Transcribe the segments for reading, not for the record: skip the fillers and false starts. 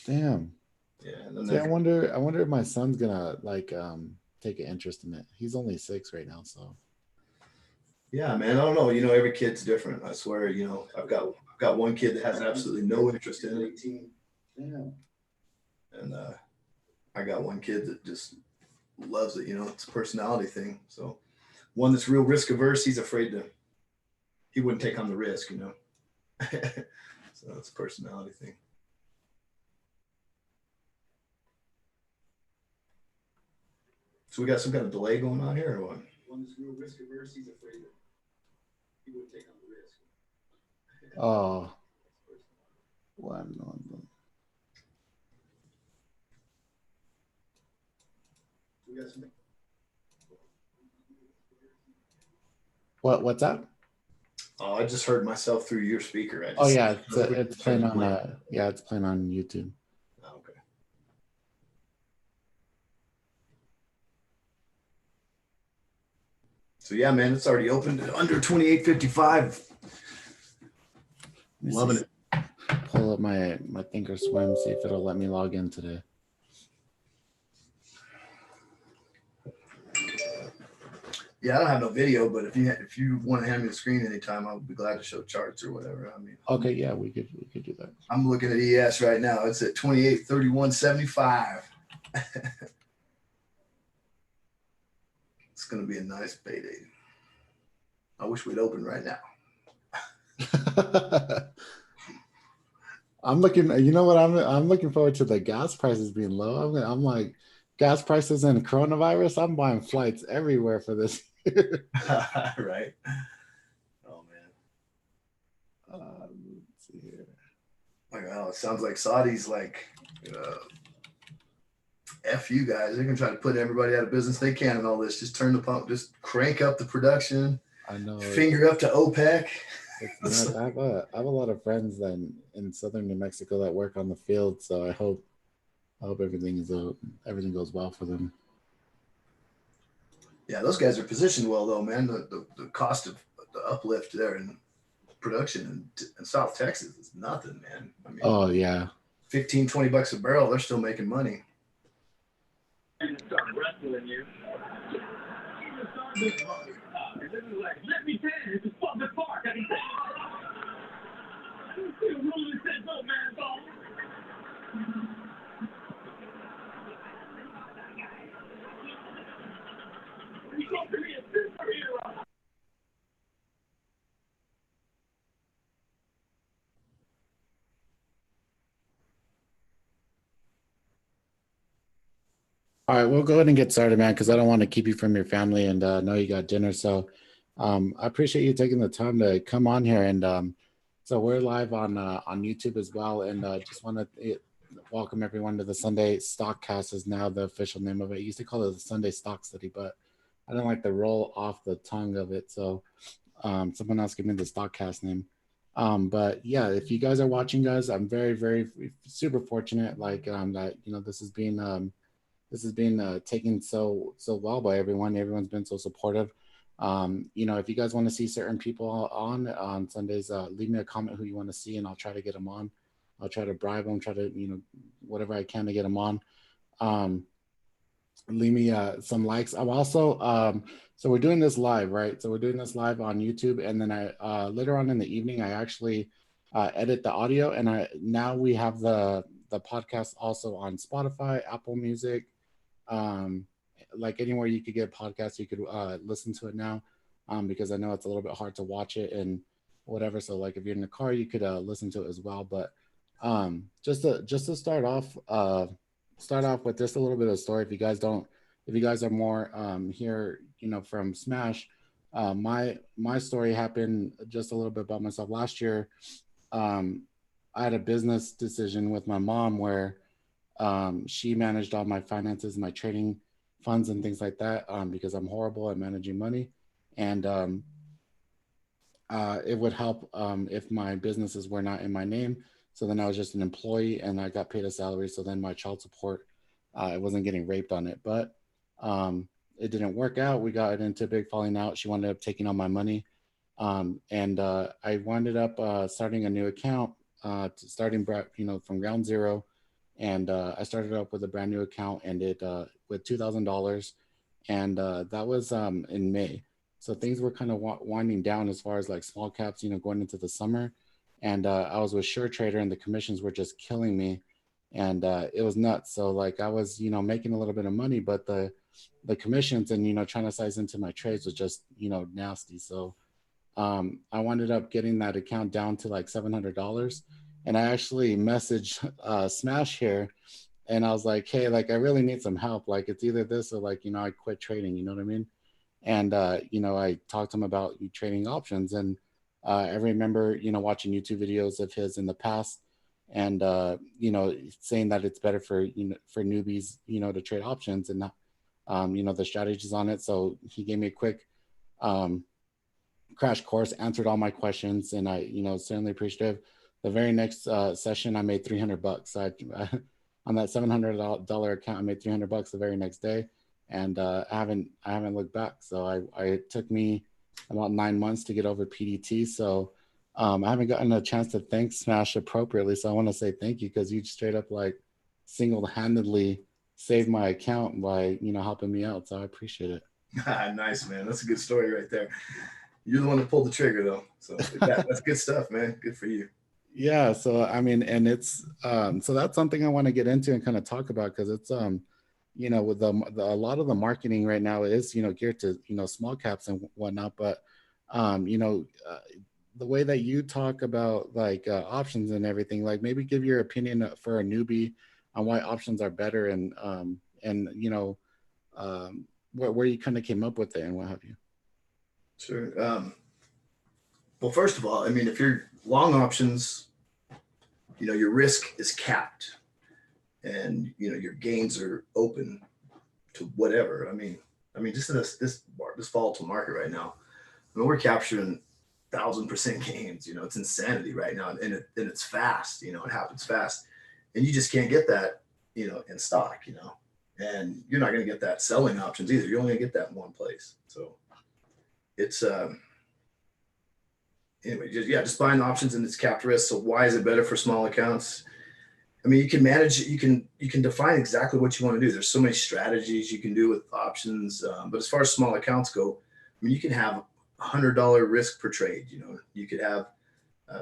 Damn. Yeah, and then See, I wonder if my son's gonna like take an interest in it. He's only 6 right now, so yeah, man. I don't know. You know, every kid's different. I swear. You know, I've got one kid that has absolutely no interest in it, damn. and I got one kid that just loves it. You know, it's a personality thing. So one that's real risk averse, he's afraid to. He wouldn't take on the risk. You know, so it's a personality thing. So we got some kind of delay going on here, or what? One that's real risk averse, he's afraid that he wouldn't take on the risk. Oh, one, one. We got some. What's that? Oh, I just heard myself through your speaker. I Oh just yeah, it's playing started on playing. yeah, it's playing on YouTube. Oh, okay. So yeah, man, it's already opened at under 28.55. Let me Loving see. it. Pull up my Thinkorswim, see if it'll let me log in today. Yeah, I don't have no video, but if you want to hand me the screen anytime, I'll be glad to show charts or whatever. I mean, Okay, yeah, we could do that. I'm looking at ES right now. It's at 28.31.75. It's gonna be a nice payday. I wish we'd open right now. I'm looking. You know what? I'm looking forward to the gas prices being low. I'm like, gas prices and coronavirus. I'm buying flights everywhere for this. Right? Oh man. Let's see here. Like, oh, it sounds like Saudi's like, uh, F you guys. They're gonna try to put everybody out of business they can and all this. Just turn the pump, just crank up the production, I know finger up to OPEC. it's nuts. I have a lot of friends that in southern New Mexico that work on the field, so I hope everything goes well for them. Yeah, those guys are positioned well though, man. The cost of the uplift there in production in South Texas is nothing, man. I mean, Oh yeah. 15, $20 a barrel, they're still making money. Start wrestling you. This is like, let me tell you, it's a public park. I can tell you. The rule says no man's fault. You go to me a superhero. All right, we'll go ahead and get started, man, because I don't want to keep you from your family and know you got dinner. So I appreciate you taking the time to come on here. And so we're live on YouTube as well. And just want to welcome everyone to the Sunday Stockcast is now the official name of it. I used to call it the Sunday Stock Study, but I didn't like the roll off the tongue of it. So someone else give me the Stockcast name. But yeah, if you guys are watching, guys, I'm very, very super fortunate. Like that, this has been taken so well by everyone. Everyone's been so supportive. If you guys want to see certain people on Sundays, leave me a comment who you want to see, and I'll try to get them on. I'll try to bribe them, try to whatever I can to get them on. Um, Leave me some likes. I'm also so we're doing this live, right? So we're doing this live on YouTube, and then I later on in the evening I actually edit the audio, and I now we have the podcast also on Spotify, Apple Music, um, like anywhere you could get podcasts, you could listen to it now, because I know it's a little bit hard to watch it and whatever. So like if you're in the car, you could listen to it as well. But just to start off with just a little bit of a story. If you guys are more here, from Smash, my story happened just a little bit about myself last year. Um, I had a business decision with my mom where she managed all my finances, my trading funds, and things like that, because I'm horrible at managing money. And it would help if my businesses were not in my name. So then I was just an employee and I got paid a salary. So then my child support, I wasn't getting raped on it. But it didn't work out. We got into a big falling out. She wound up taking all my money. And I wound up starting a new account, starting from ground zero, and I started up with a brand new account and it with $2,000, and that was in May. So things were kind of winding down as far as like small caps, going into the summer, and I was with Sure Trader, and the commissions were just killing me, and it was nuts. So like I was, making a little bit of money, but the commissions and trying to size into my trades was just nasty. So I ended up getting that account down to like $700, and I actually messaged Smash here, and I was like, hey, like I really need some help. Like it's either this or like I quit trading. You know what I mean? And I talked to him about trading options, and I remember watching YouTube videos of his in the past, and saying that it's better for for newbies to trade options, and the strategies on it. So he gave me a quick um, crash course, answered all my questions, and I certainly appreciative. The very next session, I made $300. On that $700 account, I made $300 the very next day, and I haven't looked back. So it took me about 9 months to get over PDT. So I haven't gotten a chance to thank Smash appropriately. So I want to say thank you, because you straight up like single-handedly saved my account by helping me out. So I appreciate it. Nice, man. That's a good story right there. You're the one that pulled the trigger, though. So that's good stuff, man. Good for you. Yeah. So I mean, and it's so that's something I want to get into and kind of talk about, because it's with a lot of the marketing right now is geared to small caps and whatnot, but the way that you talk about like options and everything, like maybe give your opinion for a newbie on why options are better, and where you kind of came up with it and what have you. Sure. Well, first of all, I mean, if you're long options, your risk is capped, and your gains are open to whatever. I mean, just in this volatile market right now, I mean, we're capturing 1,000% gains. It's insanity right now, and it's fast. It happens fast, and you just can't get that, in stock. And you're not going to get that selling options either. You're only going to get that in one place. So it's anyway, just buying options, and it's capped risk. So why is it better for small accounts? I mean, you can manage, you can define exactly what you want to do. There's so many strategies you can do with options. But as far as small accounts go, I mean, you can have $100 risk per trade. You could have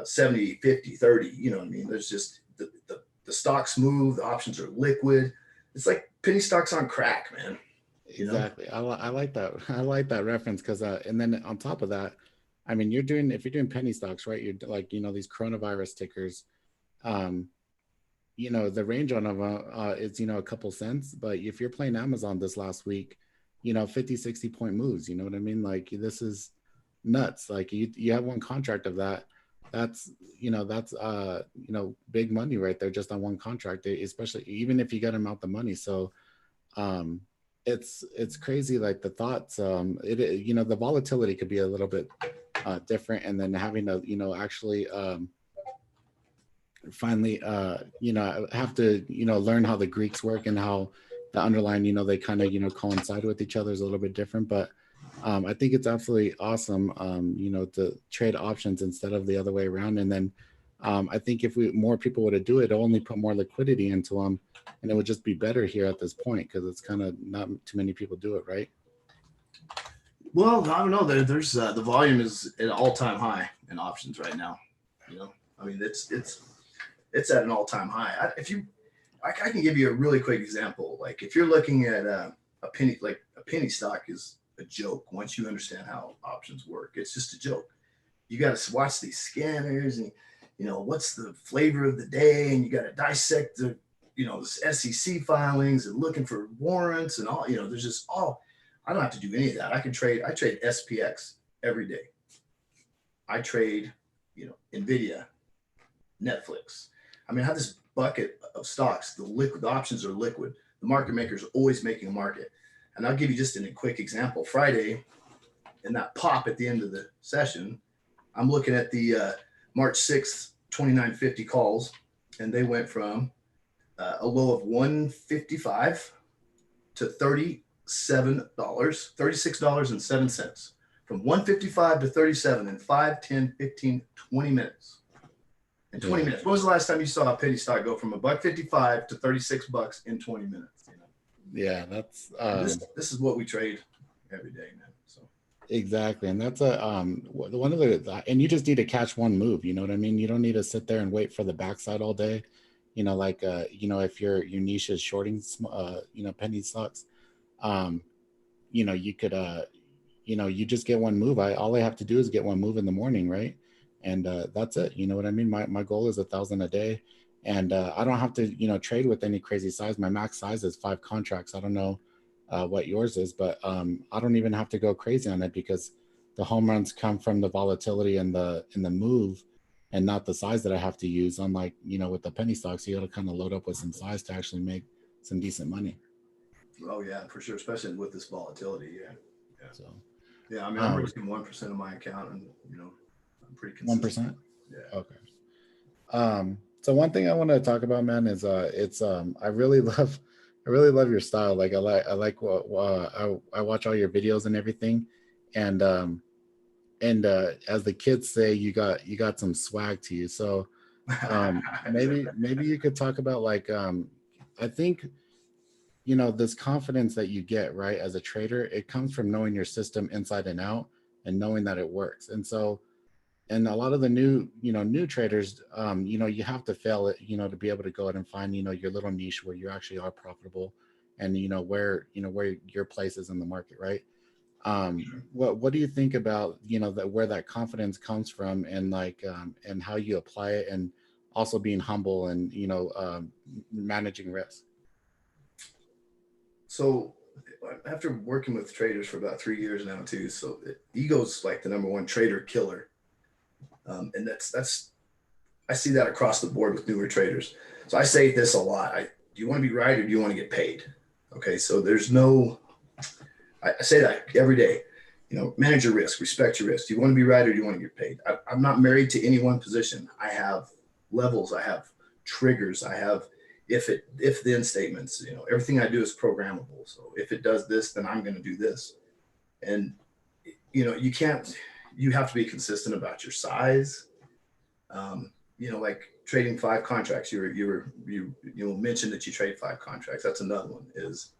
70, 50, 30, you know what I mean? There's just the stocks move, the options are liquid. It's like penny stocks on crack, man. Exactly. I like that. I like that reference, because and then on top of that, I mean, if you're doing penny stocks, right? You're like, these coronavirus tickers, the range on them is, a couple cents. But if you're playing Amazon this last week, 50, 60 point moves, you know what I mean? Like this is nuts. Like you have one contract of that. That's big money right there just on one contract, especially even if you get them out the money. So it's crazy. Like the thoughts, the volatility could be a little bit different, and then having to actually finally have to learn how the Greeks work and how the underlying they kind of coincide with each other is a little bit different. But I think it's absolutely awesome to trade options instead of the other way around. And then I think if more people were to do it, it'll only put more liquidity into them, and it would just be better here at this point, because it's kind of not too many people do it, right? Well, I don't know. There's the volume is at an all-time high in options right now. I mean, it's at an all-time high. I can give you a really quick example. Like if you're looking at a penny stock is a joke. Once you understand how options work, it's just a joke. You got to watch these scanners, and what's the flavor of the day, and you got to dissect the SEC filings and looking for warrants and all. There's just all. I don't have to do any of that. I trade SPX every day. I trade, NVIDIA, Netflix. I mean, I have this bucket of stocks. The options are liquid. The market maker is always making a market. And I'll give you just a quick example. Friday, in that pop at the end of the session, I'm looking at the March 6th, 2950 calls, and they went from a low of 155 to $36.07. From 155 to 37 in 5, 10, 15, 20 minutes. in 20 minutes. When was the last time you saw a penny stock go from $1.55 to $36 in 20 minutes? You know? Yeah, that's this is what we trade every day, man. So exactly, and that's a one of the, and you just need to catch one move. You know what I mean? You don't need to sit there and wait for the backside all day. You know, like you know, if your niche is shorting, you know, penny stocks, um, you know, you could you know, you just get one move. All I have to do is get one move in the morning, right? And that's it. You know what I mean? My goal is 1,000 a day, and I don't have to, you know, trade with any crazy size. My max size is 5 contracts. I don't know what yours is, but I don't even have to go crazy on it because the home runs come from the volatility and the move, and not the size that I have to use. Unlike, you know, with the penny stocks, you got to kind of load up with some size to actually make some decent money. oh yeah, for sure, especially with this volatility. Yeah. So Yeah, I mean, I'm risking 1% of my account, and you know, I'm pretty consistent. 1%. Yeah. Okay. So one thing I want to talk about, man, is I really love your style. Like I like what I watch all your videos and everything, and as the kids say, you got some swag to you. So maybe you could talk about like I think, you know, this confidence that you get, right, as a trader, it comes from knowing your system inside and out and knowing that it works. And so, and a lot of the new traders, you know, you have to fail it, you know, to be able to go out and find, you know, your little niche where you actually are profitable, and where your place is in the market, right? What do you think about, you know, that, where that confidence comes from, and like and how you apply it, and also being humble, and managing risk? So after working with traders for about 3 years now too, so ego's like the number one trader killer, and that's I see that across the board with newer traders. So I say this a lot: do you want to be right or do you want to get paid? Okay, so there's no, I say that every day. You know, manage your risk, respect your risk. Do you want to be right or do you want to get paid? I'm not married to any one position. I have levels. I have triggers. I have if then statements. You know, everything I do is programmable. So if it does this, then I'm going to do this. And you know, you have to be consistent about your size. You know, like trading 5 contracts. You mentioned that you trade 5 contracts. That's another one, is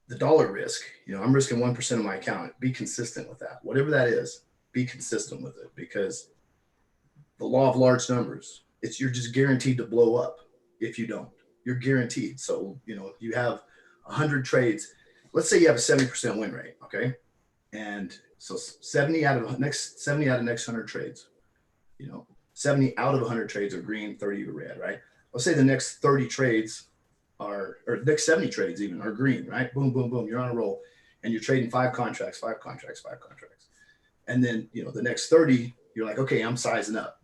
the dollar risk. You know, I'm risking 1% of my account. Be consistent with that. Whatever that is, be consistent with it, because the law of large numbers, you're just guaranteed to blow up if you don't. You're guaranteed. So, you know, if you have 100 trades, let's say you have a 70% win rate, okay? And so 70 out of next 100 trades, you know, 70 out of 100 trades are green, 30 are red, right? Let's say the next 30 trades or next 70 trades even are green, right? Boom, boom, boom. You're on a roll, and you're trading 5 contracts. And then, you know, the next 30, you're like, okay, I'm sizing up.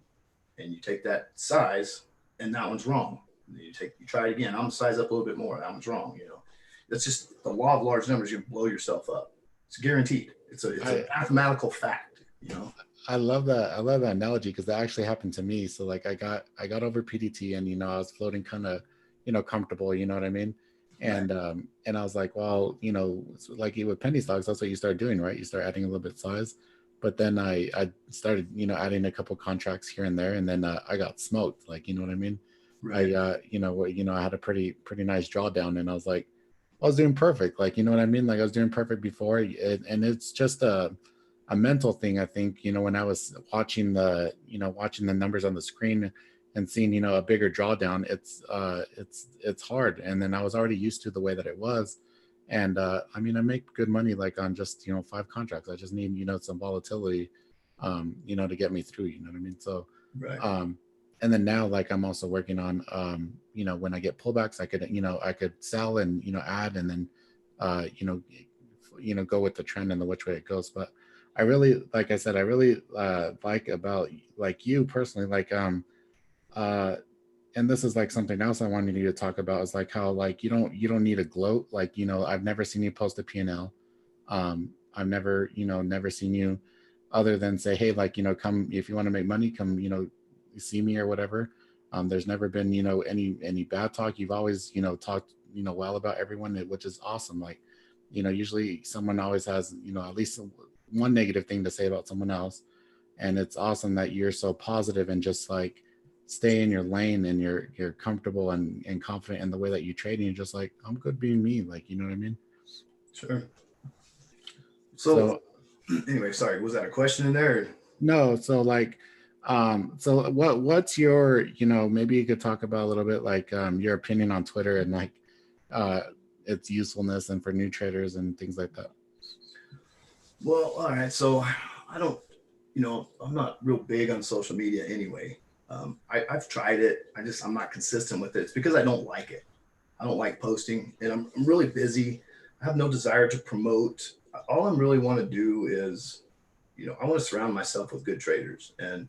And you take that size, and that one's wrong. You try it again. I'm gonna size up a little bit more. That one's wrong. You know, that's just the law of large numbers. You blow yourself up. It's guaranteed. It's a mathematical fact. You know. I love that. I love that analogy, because that actually happened to me. So like I got over PDT, and, you know, I was floating kind of, you know, comfortable, you know what I mean? And right. And I was like, well, you know, like with penny stocks, that's what you start doing, right? You start adding a little bit of size. But then I started, you know, adding a couple contracts here and there, and then I got smoked, like, you know what I mean? Right. I had a pretty nice drawdown, and I was like, I was doing perfect, like, you know what I mean? Like I was doing perfect before, and it's just a mental thing, I think. You know, when I was watching the numbers on the screen and seeing, you know, a bigger drawdown, it's hard. And then I was already used to the way that it was. And I mean, I make good money, like on just, you know, 5 contracts. I just need, you know, some volatility, you know, to get me through, you know what I mean? So, right. And then now, like, I'm also working on, you know, when I get pullbacks, I could sell and, you know, add, and then, you know, go with the trend and the which way it goes. But I really, like I said, I really like about, like, you personally, like, and this is like something else I wanted you to talk about, is like how, like, you don't need a gloat. Like, you know, I've never seen you post a P&L. I've never seen you other than say, hey, like, you know, come, if you want to make money, come, you know, see me or whatever. There's never been, you know, any bad talk. You've always, you know, talked, you know, well about everyone, which is awesome. Like, you know, usually someone always has, you know, at least one negative thing to say about someone else. And it's awesome that you're so positive and just like, stay in your lane and you're comfortable and confident in the way that you trade, and you're just like, I'm good being me, like, you know what I mean? Sure. So So anyway, sorry, was that a question in there? no, so like, so what's your, maybe you could talk about a little bit like your opinion on Twitter and like uh its usefulness and for new traders and things like that. Well, all right. So I don't, I'm not real big on social media anyway. I've tried it. I'm not consistent with it. It's because I don't like it. I don't like posting, and I'm really busy. I have no desire to promote. All I really want to do is, I want to surround myself with good traders. And,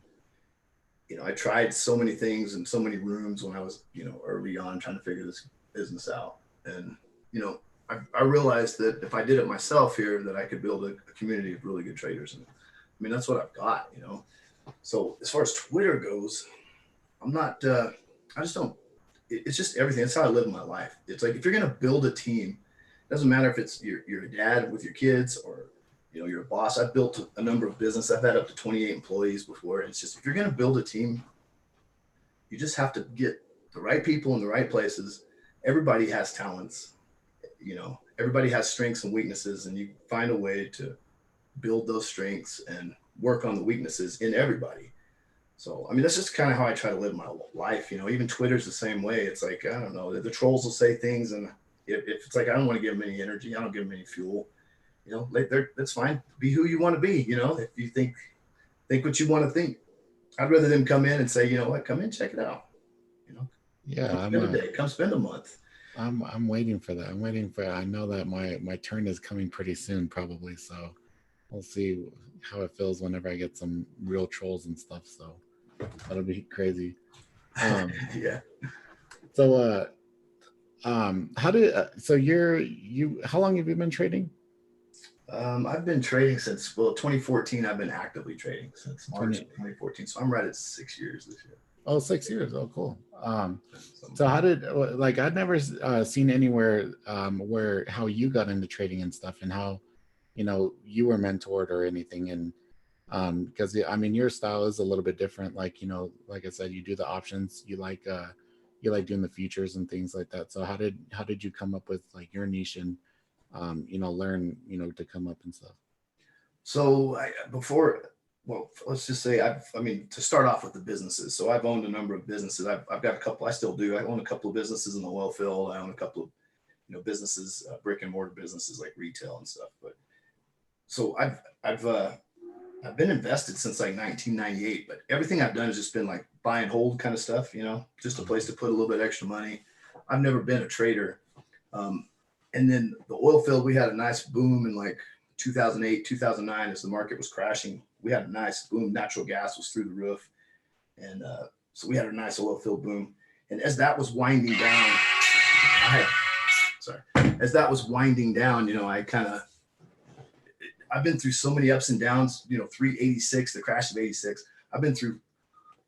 I tried so many things in so many rooms when I was, early on trying to figure this business out. And, I realized that if I did it myself here, that I could build a community of really good traders. And I mean, that's what I've got. So as far as Twitter goes, I'm not, I just don't, it's just everything. That's how I live my life. It's like, if you're going to build a team, it doesn't matter if it's you're a dad with your kids or, you're a boss. I've built a number of businesses. I've had up to 28 employees before. It's just, if you're going to build a team, you just have to get the right people in the right places. Everybody has talents, everybody has strengths and weaknesses, and you find a way to build those strengths and work on the weaknesses in everybody. So, I mean, that's just kind of how I try to live my life. Even Twitter's the same way. It's like, I don't know, the trolls will say things, and if it's like, I don't want to give them any energy, I don't give them any fuel. That's fine. Be who you want to be. If you think what you want to think. I'd rather them come in and say, you know what, come in, check it out. Yeah, come spend a day, come spend a month. I'm waiting for that. I know that my turn is coming pretty soon, probably. So we'll see how it feels whenever I get some real trolls and stuff. So that'll be crazy. Yeah. So how did so how long have you been trading? I've been trading since 2014. I've been actively trading since March 2014. So I'm right at 6 years this year. Oh, 6 years. Oh, cool. So how did, like, I'd never seen anywhere where how you got into trading and stuff, and how you were mentored or anything. And because I mean, your style is a little bit different. Like, like I said, you do the options, you like doing the futures and things like that. So how did you come up with like your niche and learn to come up and stuff? So well, let's just say to start off with the businesses. So I've owned a number of businesses. I've got a couple. I still do. I own a couple of businesses in the oil field. I own a couple of businesses, brick and mortar businesses like retail and stuff. But so I've been invested since like 1998. But everything I've done has just been like buy and hold kind of stuff. Just a place to put a little bit extra money. I've never been a trader. And then the oil field, we had a nice boom in like 2008, 2009 as the market was crashing. We had a nice boom. Natural gas was through the roof. And so we had a nice oil field boom. And as that was winding down, I've been through so many ups and downs, 386, the crash of 86. I've been through,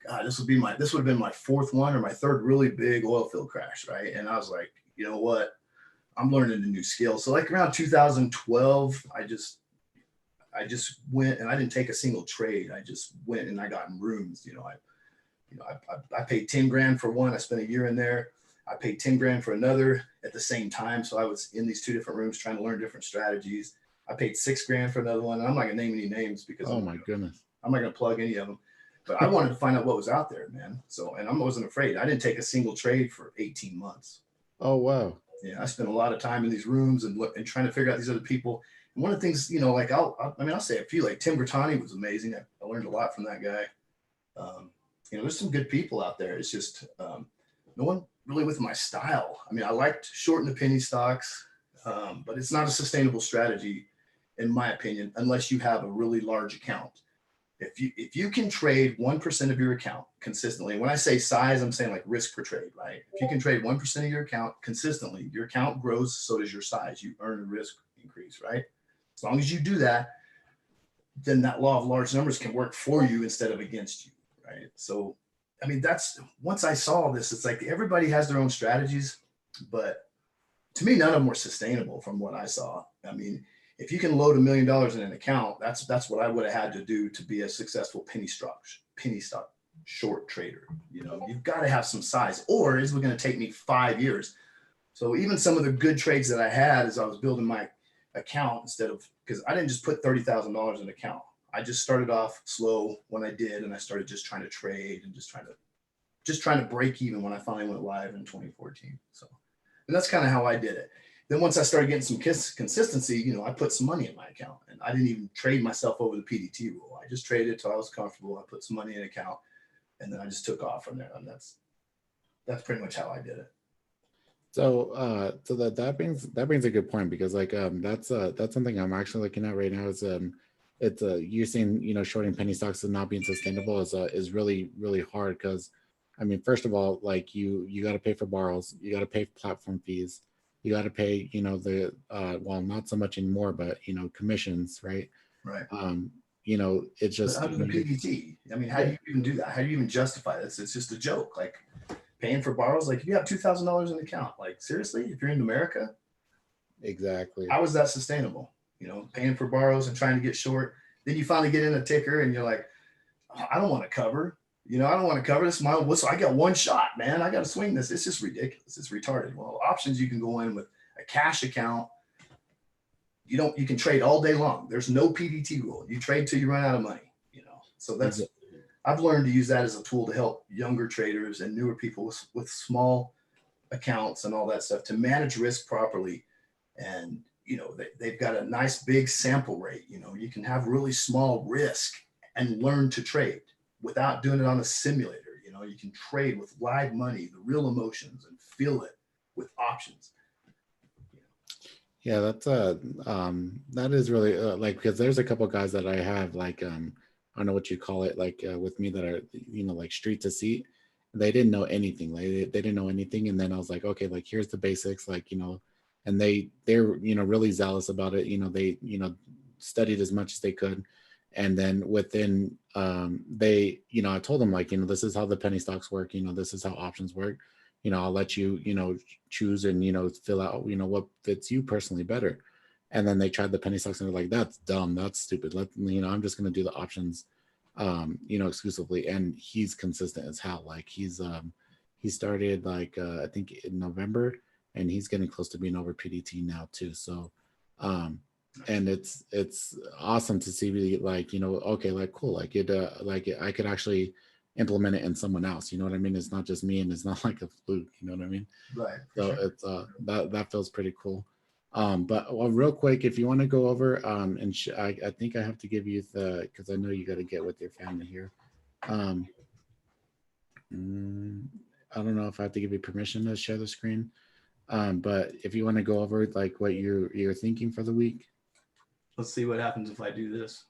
God, this would have been my fourth one or my third really big oil field crash. Right. And I was like, you know what? I'm learning a new skill. So like around 2012, I just went, and I didn't take a single trade. I just went and I got in rooms. I paid 10 grand for one. I spent a year in there. I paid 10 grand for another at the same time. So I was in these two different rooms trying to learn different strategies. I paid 6 grand for another one. And I'm not gonna name any names because Goodness, I'm not gonna plug any of them. But I wanted to find out what was out there, man. So, and I wasn't afraid. I didn't take a single trade for 18 months. Oh, wow. Yeah, I spent a lot of time in these rooms and trying to figure out these other people. And one of the things, like I'll say a few, like Tim Bertani was amazing. I learned a lot from that guy. There's some good people out there. It's just no one really with my style. I mean, I liked shorting the penny stocks, but it's not a sustainable strategy, in my opinion, unless you have a really large account. If you can trade 1% of your account consistently, and when I say size, I'm saying like risk per trade, right? If you can trade 1% of your account consistently, your account grows, so does your size. You earn a risk increase, right? As long as you do that, then that law of large numbers can work for you instead of against you, right? So, I mean, once I saw this, it's like everybody has their own strategies, but to me, none of them were sustainable from what I saw. I mean, if you can load $1 million in an account, that's what I would have had to do to be a successful penny stock short trader. You know, you've got to have some size, or is it going to take me 5 years? So even some of the good trades that I had as I was building my account, instead of, because I didn't just put $30,000 in an account. I just started off slow when I did, and I started just trying to trade and just trying to break even when I finally went live in 2014. So, and that's kind of how I did it. Then once I started getting some consistency, you know, I put some money in my account, and I didn't even trade myself over the PDT rule. I just traded till I was comfortable. I put some money in an account, and then I just took off from there. And that's pretty much how I did it. So that brings a good point, because like that's something I'm actually looking at right now. Is it's you're saying, you know, shorting penny stocks and not being sustainable is really, really hard, because I mean, first of all, like you got to pay for borrows, you got to pay platform fees, you got to pay, you know, the well, not so much anymore, but you know, commissions, right? Right. You know, it's just under the PDT. I mean, how do you even do that? How do you even justify this? It's just a joke. Like paying for borrows. Like if you have $2,000 in the account, like seriously, if you're in America, exactly, how is that sustainable? You know, paying for borrows and trying to get short. Then you finally get in a ticker and you're like, oh, I don't want to cover. You know, I don't want to cover this. My whistle. I got one shot, man. I got to swing this. It's just ridiculous. It's retarded. Well, options, you can go in with a cash account. You can trade all day long. There's no PDT rule. You trade till you run out of money, you know. So that's, I've learned to use that as a tool to help younger traders and newer people with small accounts and all that stuff to manage risk properly. And, you know, they've got a nice big sample rate. You know, you can have really small risk and learn to trade without doing it on a simulator. You know, you can trade with live money, the real emotions, and feel it with options. Yeah, that's that is really like, because there's a couple guys that I have, like I don't know what you call it, like with me, that are, you know, like street to seat. They didn't know anything. Like they didn't know anything, and then I was like, okay, like here's the basics, like, you know, and they're, you know, really zealous about it. You know, they, you know, studied as much as they could, and then within they, you know, I told them, like, you know, this is how the penny stocks work. You know, this is how options work. You know, I'll let you, you know, choose and, you know, fill out, you know, what fits you personally better. And then they tried the penny stocks and they're like, that's dumb, that's stupid. You know, I'm just going to do the options, you know, exclusively. And he's consistent as hell. Like he started like, I think in November, and he's getting close to being over PDT now too. So, and it's awesome to see, like, you know, okay, like cool. I could actually implement it in someone else, you know what I mean? It's not just me, and it's not like a fluke, you know what I mean? Right. So sure. It's that feels pretty cool. But well, real quick, if you want to go over and I think I have to give you because I know you got to get with your family here. I don't know if I have to give you permission to share the screen, but if you want to go over like what you're thinking for the week. Let's see what happens if I do this.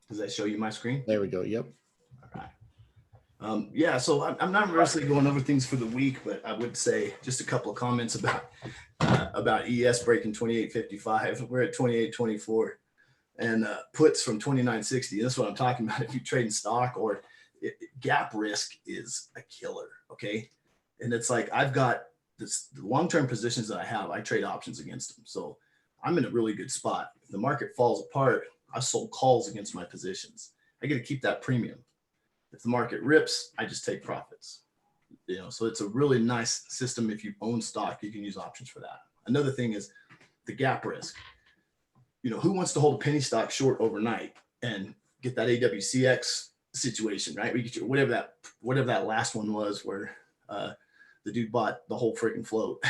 Does that show you my screen? There we go. Yep. All right. Yeah, so I'm not necessarily going over things for the week, but I would say just a couple of comments about ES breaking 28.55. We're at 28.24, and puts from 29.60. That's what I'm talking about. If you trade in stock or gap risk is a killer. Okay, and it's like I've got the long-term positions that I have. I trade options against them, so I'm in a really good spot. If the market falls apart, I sold calls against my positions. I get to keep that premium. If the market rips, I just take profits. You know, so it's a really nice system. If you own stock, you can use options for that. Another thing is the gap risk. You know, who wants to hold a penny stock short overnight and get that AWCX situation, right? We get whatever that last one was, where the dude bought the whole freaking float.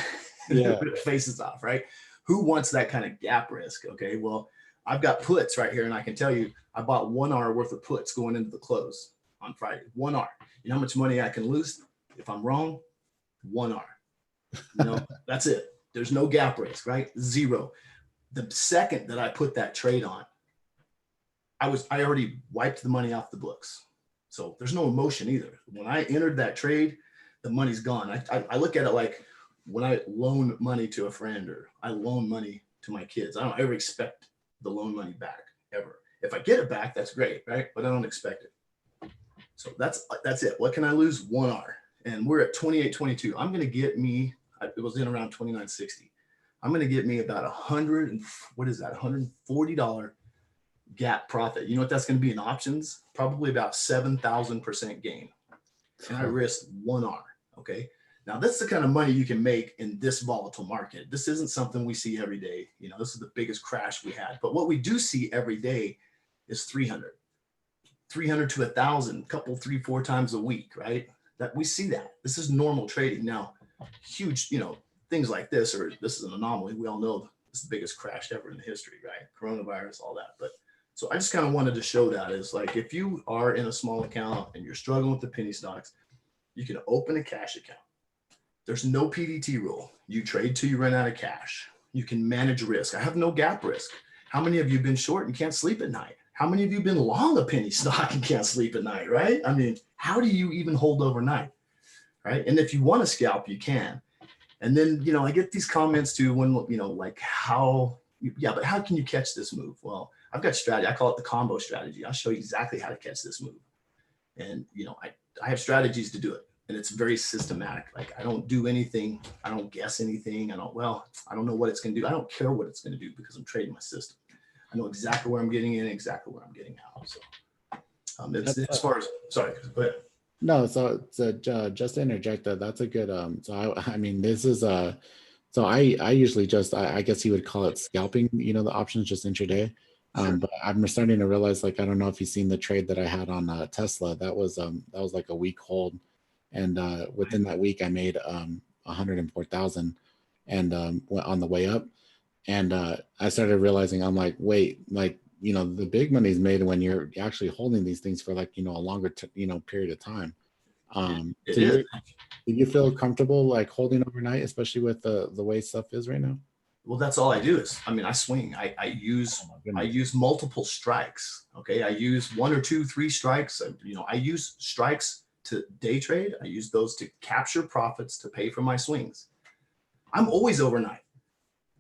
Yeah. Faces off, right? Who wants that kind of gap risk? Okay, well, I've got puts right here, and I can tell you I bought 1 hour worth of puts going into the close on Friday. 1 hour. You know how much money I can lose if I'm wrong? 1 hour. You know, that's it. There's no gap risk, right? Zero. The second that I put that trade on, I already wiped the money off the books. So there's no emotion either. When I entered that trade, the money's gone. I look at it like when I loan money to a friend or I loan money to my kids. I don't ever expect the loan money back ever. If I get it back, that's great, right? But I don't expect it. So that's it. What can I lose? 1 hour. And we're at 28.22. I'm going to get me, it was in around 29.60. I'm going to get me about $140 gap profit. You know what that's going to be in options? Probably about 7,000% gain. And I risked 1R. Okay. Now that's the kind of money you can make in this volatile market. This isn't something we see every day. You know, this is the biggest crash we had. But what we do see every day is 300 to 1,000, couple, 3-4 times a week, right? That we see that. This is normal trading. Now, huge, you know, things like this, or this is an anomaly. We all know this is the biggest crash ever in the history, right? Coronavirus, all that. But so I just kind of wanted to show that is like, if you are in a small account and you're struggling with the penny stocks, you can open a cash account. There's no PDT rule. You trade till you run out of cash. You can manage risk. I have no gap risk. How many of you have been short and can't sleep at night? How many of you have been long a penny stock and can't sleep at night, right? I mean, how do you even hold overnight, right? And if you want to scalp, you can. And then, you know, I get these comments too when, you know, like but how can you catch this move? Well, I've got strategy. I call it the combo strategy. I'll show you exactly how to catch this move. And, you know, I have strategies to do it. And it's very systematic. Like I don't do anything. I don't guess anything. I don't know what it's going to do. I don't care what it's going to do because I'm trading my system. I know exactly where I'm getting in, exactly where I'm getting out. So it's as far as, sorry, go ahead. No, so just to interject that's a good, I mean, this is, so I usually just, I guess you would call it scalping, you know, the options just intraday. Sure. But I'm starting to realize, like, I don't know if you've seen the trade that I had on Tesla. That was like a week hold. And within that week, I made 104,000 and went on the way up. And I started realizing, I'm like, wait, like, you know, the big money is made when you're actually holding these things for like, you know, a longer, period of time. Do you feel comfortable like holding overnight, especially with the way stuff is right now? Well, that's all I do is, I mean, I swing. I use multiple strikes. Okay, I use 1 or 2, 3 strikes. You know, I use strikes to day trade. I use those to capture profits to pay for my swings. I'm always overnight.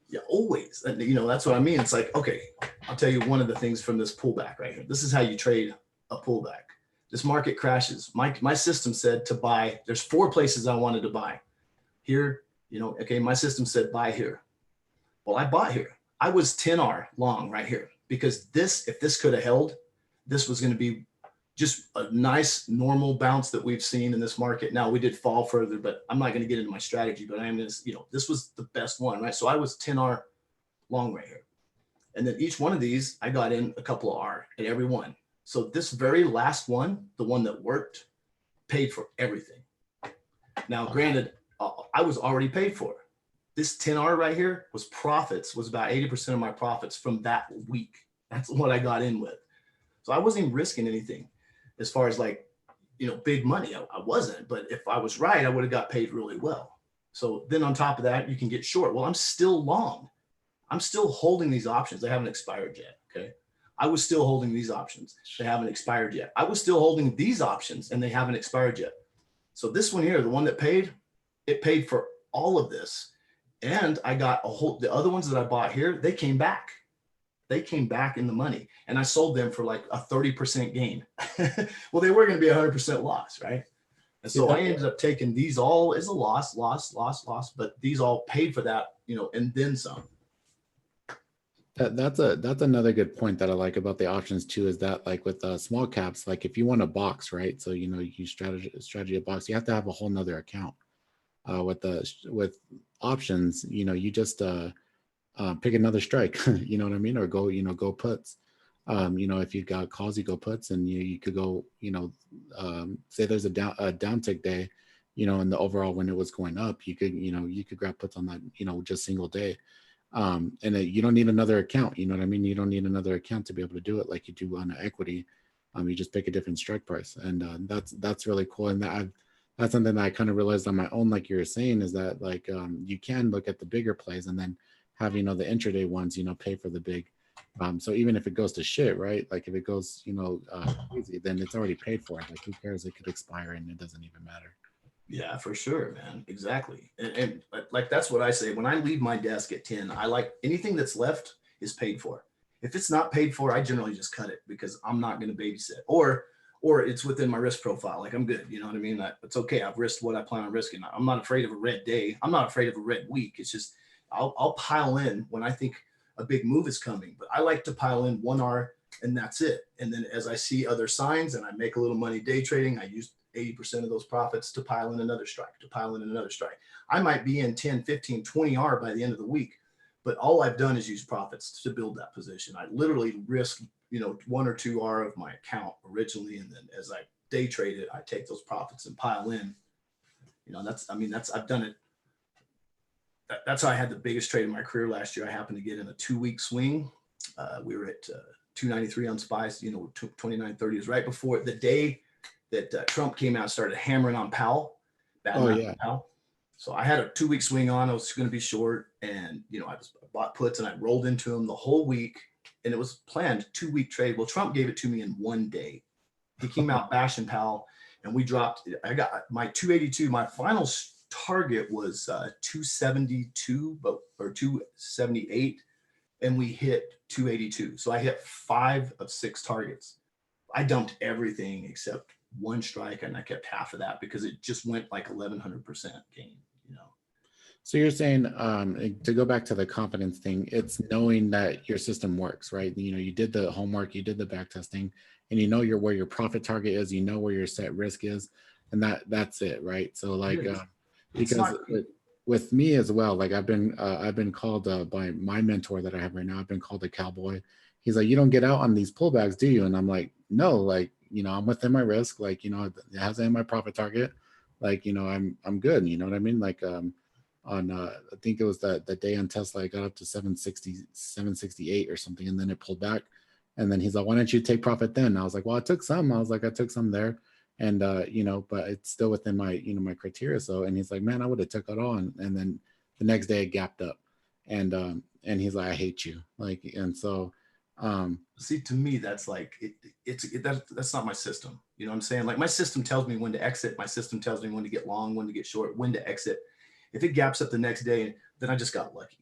Yeah, always. And, you know, that's what I mean. It's like, okay, I'll tell you one of the things from this pullback right here. This is how you trade a pullback. This market crashes. My system said to buy. There's 4 places I wanted to buy. Here, you know, okay, my system said buy here. Well, I bought here. I was 10R long right here because if this could have held, this was going to be just a nice normal bounce that we've seen in this market. Now we did fall further, but I'm not going to get into my strategy, but I am going to, you know, this was the best one, right? So I was 10R long right here. And then each one of these, I got in a couple of R at every one. So this very last one, the one that worked, paid for everything. Now, granted, I was already paid for. This 10R right here was about 80% of my profits from that week. That's what I got in with. So I wasn't even risking anything as far as like, you know, big money. I wasn't, but if I was right, I would have got paid really well. So then on top of that, you can get short. Well, I'm still long. I'm still holding these options. They haven't expired yet. Okay. I was still holding these options. They haven't expired yet. I was still holding these options and they haven't expired yet. So this one here, the one that paid, it paid for all of this. And I got the other ones that I bought here, they came back. They came back in the money and I sold them for like a 30% gain. Well, they were going to be 100% loss, right? And so I ended up taking these all as a loss, but these all paid for that, you know, and then some. That's another good point that I like about the options too, is that like with small caps, like if you want a box, right? So, you know, you strategy a box, you have to have a whole nother account. With options, you know, you just pick another strike, you know what I mean? Or go, you know, go puts. You know, if you got calls, you go puts, and you could go, you know, say there's a downtick day, you know, and the overall when it was going up, you could grab puts on that, you know, just single day. And you don't need another account, you know what I mean? You don't need another account to be able to do it like you do on an equity. You just pick a different strike price, and that's really cool. And that's something that I kind of realized on my own, like you were saying, is that like you can look at the bigger plays and then have, you know, the intraday ones, you know, pay for the big. So even if it goes to shit, right? Like if it goes, you know, crazy, then it's already paid for. Like who cares? It could expire and it doesn't even matter. Yeah, for sure, man. Exactly. And like, that's what I say. When I leave my desk at 10, I like anything that's left is paid for. If it's not paid for, I generally just cut it because I'm not going to babysit, or it's within my risk profile. Like I'm good. You know what I mean? It's okay. I've risked what I plan on risking. I'm not afraid of a red day. I'm not afraid of a red week. It's just, I'll pile in when I think a big move is coming, but I like to pile in 1R and that's it. And then as I see other signs and I make a little money day trading, I use 80% of those profits to pile in another strike, to pile in another strike. I might be in 10, 15, 20 R by the end of the week, but all I've done is use profits to build that position. I literally risk, 1 or 2 R of my account originally. And then as I day trade it, I take those profits and pile in. I've done it. That's how I had the biggest trade in my career last year. I happened to get in a 2-week swing. We were at 293 on SPYs, 29.30 is right before the day that Trump came out and started hammering on Powell. Powell. So I had a 2-week swing on. I was going to be short, and I bought puts and I rolled into them the whole week, and it was planned 2-week trade. Well, Trump gave it to me in one day. He came out bashing Powell, and we dropped. I got my 282. My final target was 272, or 278, and we hit 282. So I hit 5 of 6 targets. I dumped everything except one strike, and I kept half of that because it just went like 1,100% gain. So you're saying, to go back to the confidence thing, it's knowing that your system works, right? You did the homework, you did the back testing, and you know where your profit target is, you know where your set risk is, and that's it, right? So because with me as well, like I've been called by my mentor that I have right now, I've been called a cowboy. He's like, you don't get out on these pullbacks, do you? And I'm like, no, like, I'm within my risk, like, it hasn't hit my profit target, like, I'm good, you know what I mean? Like, I think it was the day on Tesla, I got up to 768 or something, and then it pulled back. And then he's like, why don't you take profit then? And I was like, well, I took some there, and but it's still within my my criteria. So, and he's like, man, I would have took it on. And then the next day it gapped up, and he's like, I hate you, like. And so see, to me, that's like that's not my system. You know what I'm saying? Like, my system tells me when to exit, my system tells me when to get long, when to get short, when to exit. If it gaps up the next day, then I just got lucky.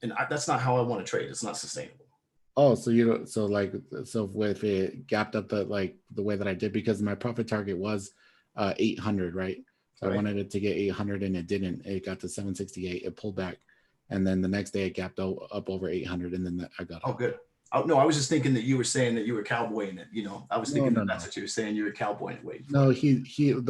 And that's not how I want to trade. It's not sustainable. Oh, so if it gapped up the way that I did, because my profit target was 800, right? So I wanted it to get 800, and it didn't. It got to 768. It pulled back, and then the next day it gapped up over 800, and then I got. Oh, good. Oh, no, I was just thinking that you were saying that you were cowboying it. I was thinking that's what you were saying. You were cowboying it. No,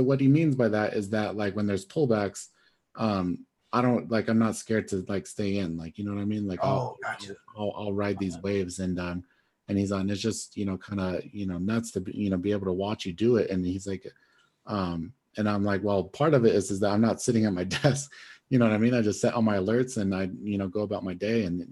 what he means by that is that, like, when there's pullbacks, I don't, like, I'm not scared to, like, stay in, like, you know what I mean? Like, gotcha. I'll ride these waves, and he's on, it's just, kind of, nuts to be able to watch you do it. And he's like, and I'm like, well, part of it is that I'm not sitting at my desk, you know what I mean? I just set all my alerts, and I, go about my day, and,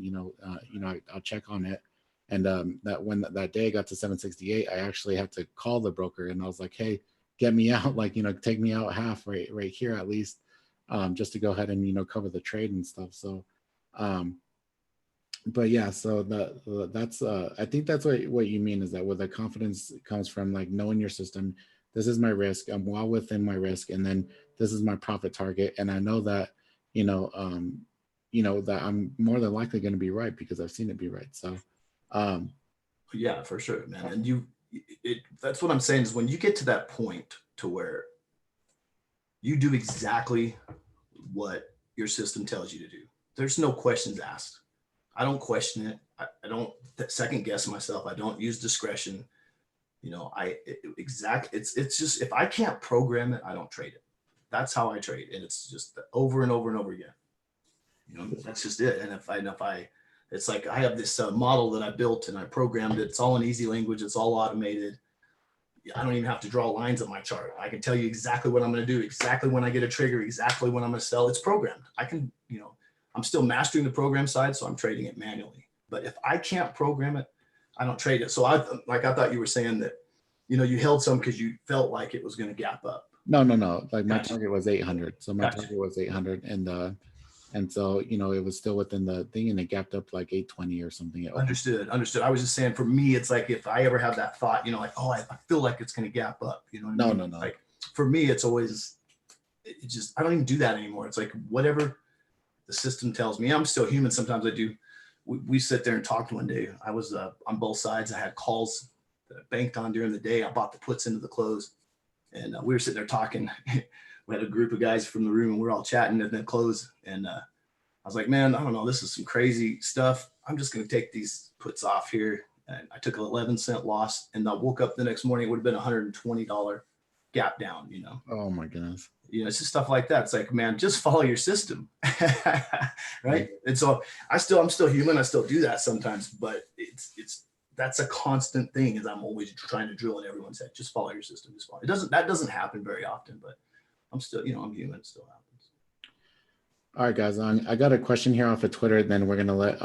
I'll check on it. And that when that day I got to 768, I actually had to call the broker, and I was like, hey, get me out, like, take me out half right here at least, just to go ahead and cover the trade and stuff. So but yeah, so that's I think that's what you mean, is that where the confidence comes from, like, knowing your system. This is my risk, I'm well within my risk, and then this is my profit target, and I know that that I'm more than likely going to be right because I've seen it be right. So yeah, for sure, man. And that's what I'm saying, is when you get to that point to where you do exactly what your system tells you to do, there's no questions asked. I don't question it. I don't second guess myself. I don't use discretion. It's just, if I can't program it, I don't trade it. That's how I trade. And it's just over and over and over again. That's just it. And if I it's like, I have this model that I built and I programmed it. It's all in easy language. It's all automated. I don't even have to draw lines on my chart. I can tell you exactly what I'm going to do, exactly when I get a trigger, exactly when I'm going to sell. It's programmed. I can, I'm still mastering the program side, so I'm trading it manually. But if I can't program it, I don't trade it. So I thought you were saying that, you held some because you felt like it was going to gap up. No. Like, my target was 800. So my target was 800, and so, it was still within the thing, and it gapped up like 820 or something. Understood. I was just saying, for me, it's like, if I ever have that thought, like, oh, I feel like it's going to gap up, No. Like, for me, it's always, I don't even do that anymore. It's like, whatever the system tells me. I'm still human. Sometimes I do. We sit there and talked one day. I was on both sides. I had calls that I banked on during the day. I bought the puts into the close, and we were sitting there talking. We had a group of guys from the room, and we're all chatting at the close. And I was like, man, I don't know, this is some crazy stuff. I'm just going to take these puts off here. and I took an 11-cent loss, and I woke up the next morning, it would have been $120 gap down, you know. Oh my goodness. You know, it's just stuff like that. It's like, man, just follow your system. Right. And so I'm still human. I still do that sometimes, but that's a constant thing, is I'm always trying to drill in everyone's head. Just follow your system. Just follow. That doesn't happen very often, but I'm still, you know, I'm human. It still happens. All right, guys. I got a question here off of Twitter. Then we're gonna let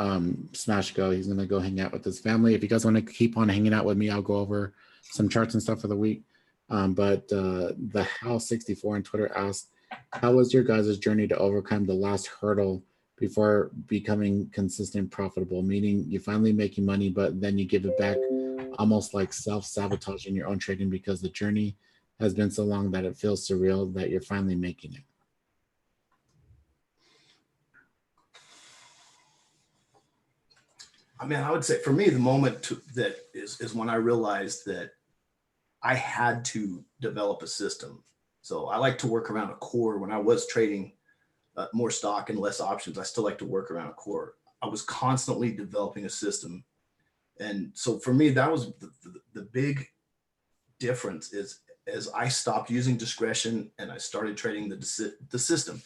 Smash go. He's gonna go hang out with his family. If you guys want to keep on hanging out with me, I'll go over some charts and stuff for the week. But the House 64 on Twitter asked, "How was your guys' journey to overcome the last hurdle before becoming consistent profitable? Meaning you finally making money, but then you give it back, almost like self-sabotaging your own trading because the journey has been so long that it feels surreal that you're finally making it." I mean, I would say for me, the moment that is when I realized that I had to develop a system. So I like to work around a core. When I was trading more stock and less options, I still like to work around a core. I was constantly developing a system. And so for me, that was the big difference, is as I stopped using discretion and I started trading the system.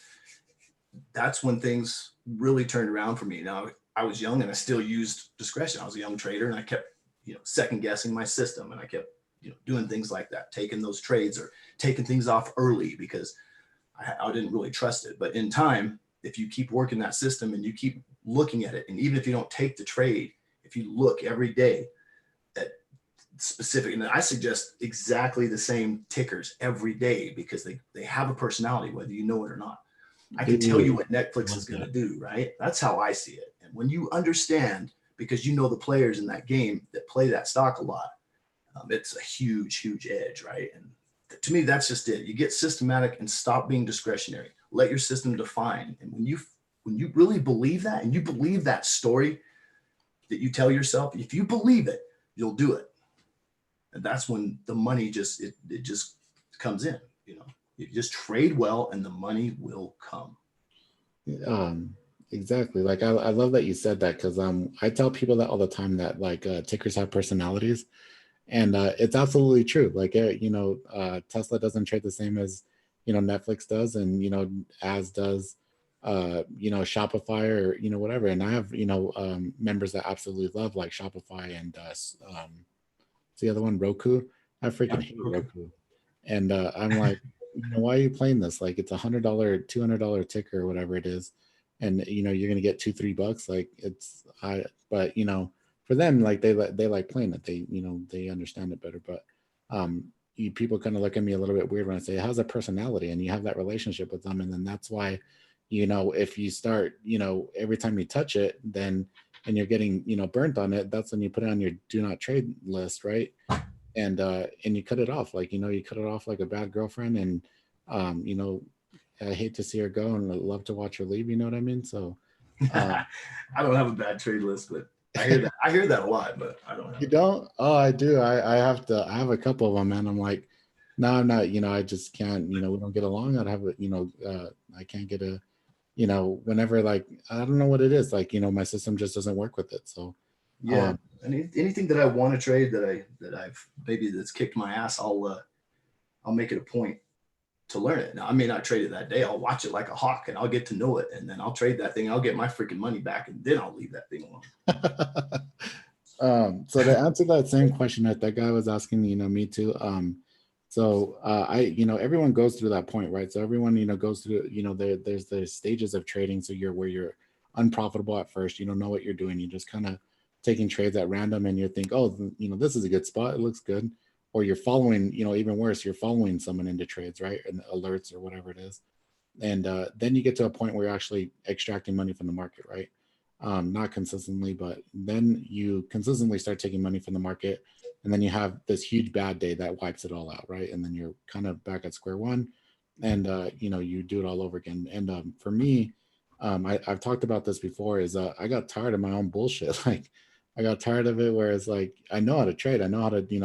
That's when things really turned around for me. Now, I was young and I still used discretion. I was a young trader and I kept, you know, second guessing my system, and I kept, you know, doing things like that, taking those trades or taking things off early because I didn't really trust it. But in time, if you keep working that system and you keep looking at it, and even if you don't take the trade, if you look every day at specific, and I suggest exactly the same tickers every day because they have a personality, whether you know it or not. I can tell you what Netflix is going to do, right? That's how I see it. And when you understand, because you know the players in that game that play that stock a lot, it's a huge, huge edge, right? And to me, that's just it. You get systematic and stop being discretionary. Let your system define. And when you really believe that, and you believe that story that you tell yourself, if you believe it, you'll do it. And that's when the money just comes in, you know. You just trade well and the money will come. Exactly. Like I love that you said that, because I tell people that all the time, that like tickers have personalities, and it's absolutely true. Like you know, Tesla doesn't trade the same as, you know, Netflix does, and you know, as does you know, Shopify, or you know, whatever. And I have, you know, members that absolutely love like Shopify and what's the other one, Roku. I freaking hate Roku. And I'm like, you know, why are you playing this? Like, it's $100, $200 ticker or whatever it is, and you know, you're gonna get $2-3. Like, but you know, for them, like they like playing it. They, you know, they understand it better. But people kind of look at me a little bit weird when I say it has a personality, and you have that relationship with them, and then that's why, you know, if you start, you know, every time you touch it, then and you're getting, you know, burnt on it, that's when you put it on your do not trade list, right? And you cut it off, like, you know, you cut it off like a bad girlfriend, and you know, I hate to see her go and I love to watch her leave, you know what I mean? So I don't have a bad trade list, but I hear that a lot, but I don't have you don't? Oh, I do. I have a couple of them, and I'm like, no, I'm not, you know, I just can't, you know, we don't get along. I'd have a, you know, I can't get a, you know, whenever, like, I don't know what it is, like, you know, my system just doesn't work with it. So yeah. Anything that I want to trade that I've maybe that's kicked my ass, I'll make it a point to learn it. Now, I may not trade it that day. I'll watch it like a hawk and I'll get to know it, and then I'll trade that thing. I'll get my freaking money back, and then I'll leave that thing alone. So to answer that same question that guy was asking, you know, me too. So you know, everyone goes through that point, right? So everyone, you know, goes through, you know, there's the stages of trading. So where you're unprofitable at first, you don't know what you're doing. You're just kind of taking trades at random, and you think, oh, you know, this is a good spot. It looks good. Or you're following, you know, even worse, you're following someone into trades, right? And alerts or whatever it is. And then you get to a point where you're actually extracting money from the market, right? Not consistently, but then you consistently start taking money from the market. And then you have this huge bad day that wipes it all out, right? And then you're kind of back at square one, and you know, you do it all over again. And for me, I've talked about this before, is I got tired of my own bullshit. Like, I got tired of it, where it's like, I know how to trade. I know how to, you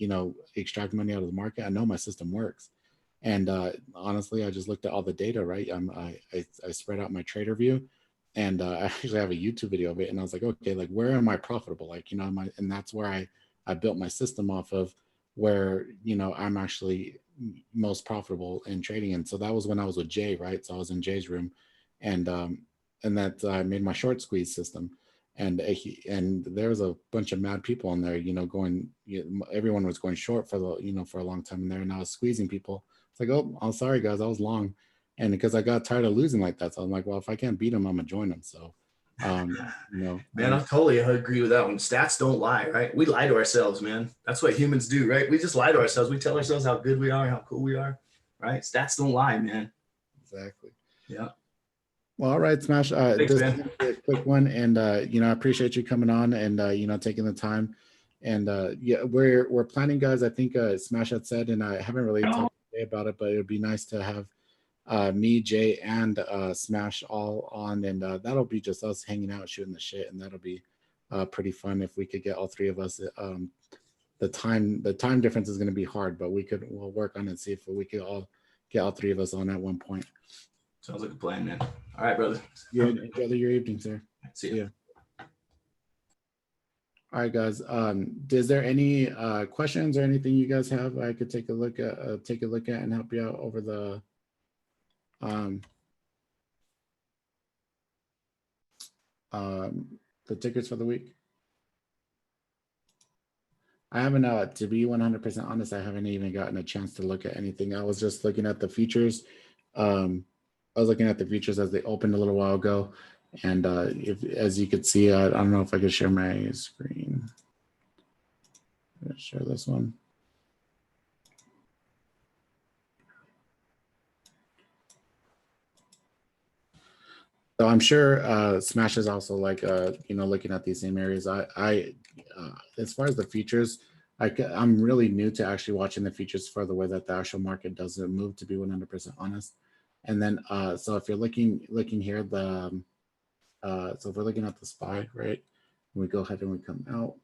know, extract money out of the market. I know my system works. And honestly, I just looked at all the data, right? I spread out my trader view, and I actually have a YouTube video of it. And I was like, okay, like where am I profitable? Like, you know, and that's where I built my system off of, where, you know, I'm actually most profitable in trading. And so that was when I was with Jay, right? So I was in Jay's room, and that I made my short squeeze system. And there was a bunch of mad people in there, you know, everyone was going short for for a long time in there, and I was squeezing people. It's like, oh, I'm sorry guys, I was long, and because I got tired of losing like that, so I'm like, well, if I can't beat them, I'm gonna join them. So, man, I totally agree with that one. Stats don't lie, right? We lie to ourselves, man. That's what humans do, right? We just lie to ourselves. We tell ourselves how good we are, how cool we are, right? Stats don't lie, man. Exactly. Yeah. Well, all right, Smash. Thanks, This man. is a quick one, and I appreciate you coming on and taking the time. And yeah, we're planning, guys. I think Smash had said, and I haven't really talked today about it, but it would be nice to have me, Jay, and Smash all on, and that'll be just us hanging out, shooting the shit, and that'll be pretty fun if we could get all three of us. The time difference is going to be hard, but we'll work on it, see if we could all get all three of us on at one point. Sounds like a plan, man. All right, brother. Yeah, enjoy your evening, sir. See you. All right, guys. Is there any questions or anything you guys have I could take a look at and help you out over the tickets for the week? I haven't, to be 100% honest, I haven't even gotten a chance to look at anything. I was just looking at the features. I was looking at the features as they opened a little while ago. And as you could see, I don't know if I could share my screen. I'm gonna share this one. So I'm sure Smash is also like, looking at these same areas. As far as the features, I'm really new to actually watching the features for the way that the actual market doesn't move, to be 100% honest. And then, so if you're looking here, so if we're looking at the SPY, right? We go ahead and we come out.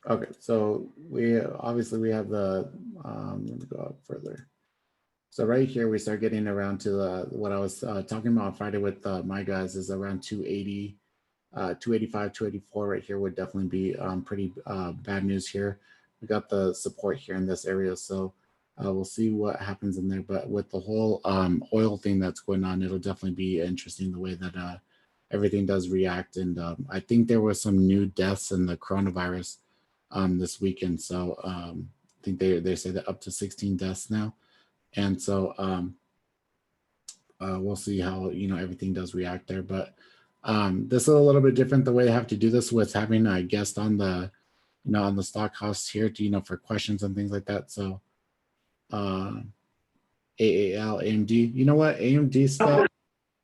Okay, so we obviously have the, let me go up further. So right here, we start getting around to what I was talking about on Friday with my guys, is around 280, 285, 284 right here would definitely be pretty bad news here. We got the support here in this area, so we'll see what happens in there. But with the whole oil thing that's going on, it'll definitely be interesting the way that everything does react. And I think there was some new deaths in the coronavirus this weekend. So I think they say that up to 16 deaths now. And so we'll see how everything does react there. But this is a little bit different the way they have to do this, with having a guest on the on the Stockcast here to for questions and things like that. So AAL, AMD, you know what, AMD stuff.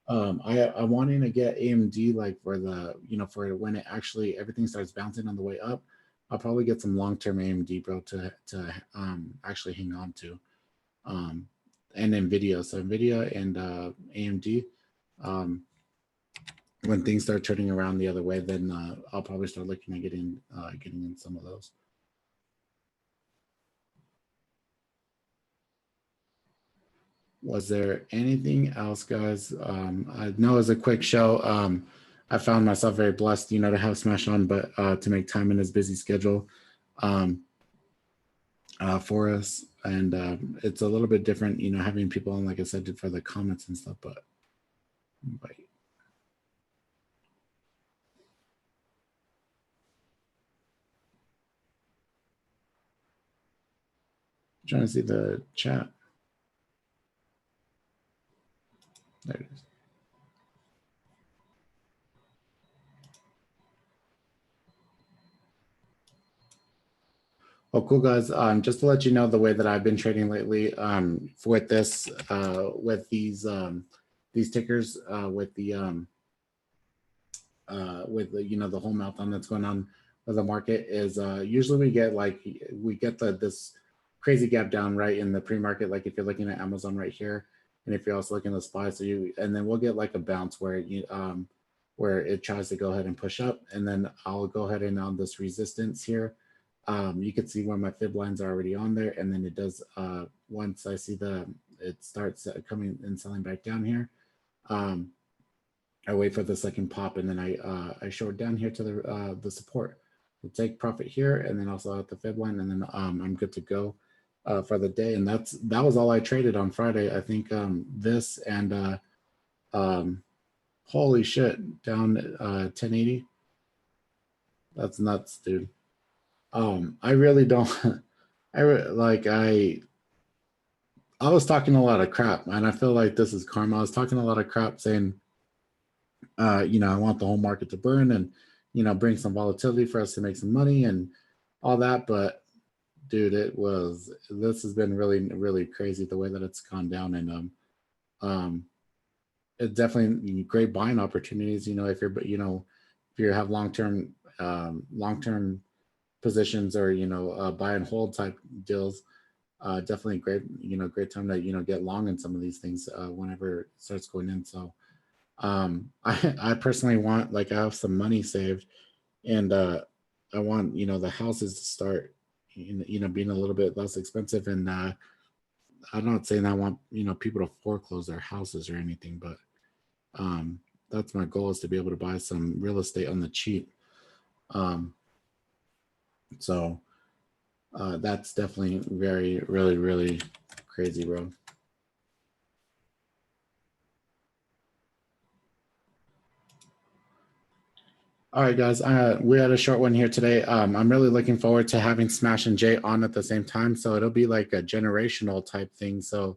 I'm wanting to get AMD like for the for when it actually everything starts bouncing on the way up. I'll probably get some long-term AMD, bro, to actually hang on to. And NVIDIA. So NVIDIA and AMD, when things start turning around the other way, then I'll probably start looking at getting in some of those. Was there anything else, guys? I know it's a quick show. I found myself very blessed, to have Smash on, but to make time in his busy schedule for us. And it's a little bit different, having people on, like I said, for the comments and stuff, but trying to see the chat. There it is. Oh, cool, guys. Just to let you know the way that I've been trading lately, with this, with these tickers, with the the whole meltdown that's going on with the market, is usually we get this crazy gap down right in the pre-market, like if you're looking at Amazon right here, and if you're also looking at the SPY, and then we'll get like a bounce where where it tries to go ahead and push up, and then I'll go ahead and on this resistance here, you can see where my fib lines are already on there, and then it does, once I see it starts coming and selling back down here, I wait for the second pop, and then I short down here to the support. We'll take profit here, and then also at the fib line, and then I'm good to go for the day. And that was all I traded on Friday. I think this and holy shit, down 1080. That's nuts, dude. I really don't. I was talking a lot of crap, and I feel like this is karma. I was talking a lot of crap saying, I want the whole market to burn and, bring some volatility for us to make some money and all that. But dude, this has been really, really crazy the way that it's gone down. And it's definitely great buying opportunities, if you have long-term positions or, buy and hold type deals. Definitely great time to, get long in some of these things whenever it starts going in. So I personally want, I have some money saved, and I want, the houses to start, being a little bit less expensive. And I'm not saying I want, people to foreclose their houses or anything, but that's my goal, is to be able to buy some real estate on the cheap. So that's definitely very, really, really crazy, bro. All right, guys, we had a short one here today. I'm really looking forward to having Smash and Jay on at the same time. So it'll be like a generational type thing. So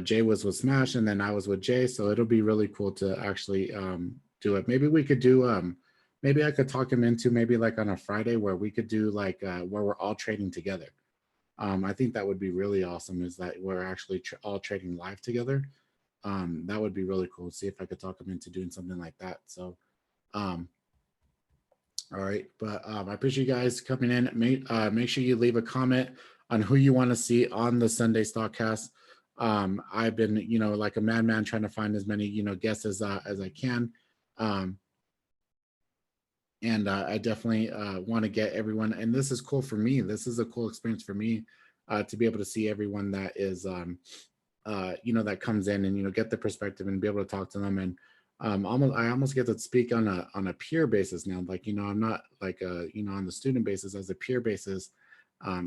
Jay was with Smash, and then I was with Jay. So it'll be really cool to actually do it. Maybe we could do, maybe I could talk him into maybe like on a Friday where we could do like where we're all trading together. I think that would be really awesome, is that we're actually all trading live together. That would be really cool. See if I could talk him into doing something like that. So, all right. But I appreciate you guys coming in. Make sure you leave a comment on who you want to see on the Sunday Stockcast. I've been, like a madman trying to find as many, guests as I can. And I definitely want to get everyone. And this is cool for me. This is a cool experience for me to be able to see everyone that is, that comes in and, get the perspective and be able to talk to them. And I almost get to speak on a peer basis now. Like, I'm not like, on the student basis, as a peer basis.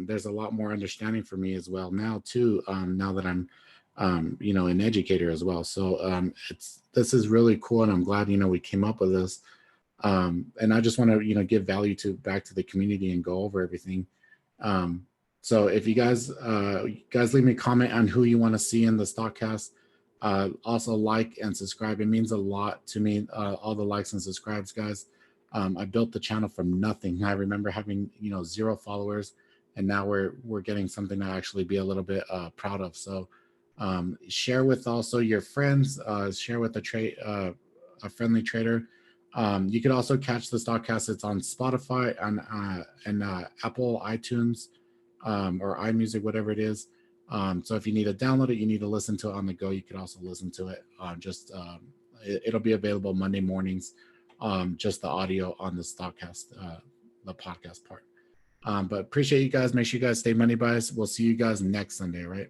There's a lot more understanding for me as well now too, now that I'm, an educator as well. So this is really cool. And I'm glad, we came up with this. And I just want to, give value back to the community and go over everything. So if you guys leave me a comment on who you want to see in the Stockcast. Also like and subscribe. It means a lot to me. All the likes and subscribes, guys. I built the channel from nothing. I remember having 0 followers, and now we're getting something to actually be a little bit proud of. So share with also your friends. Share with a friendly trader. You could also catch the Stockcast. It's on Spotify and Apple iTunes. Or iMusic, whatever it is. So if you need to download it, you need to listen to it on the go, you could also listen to it. It'll be available Monday mornings, just the audio on the Stockcast, the podcast part. But appreciate you guys. Make sure you guys stay money biased. We'll see you guys next Sunday, right?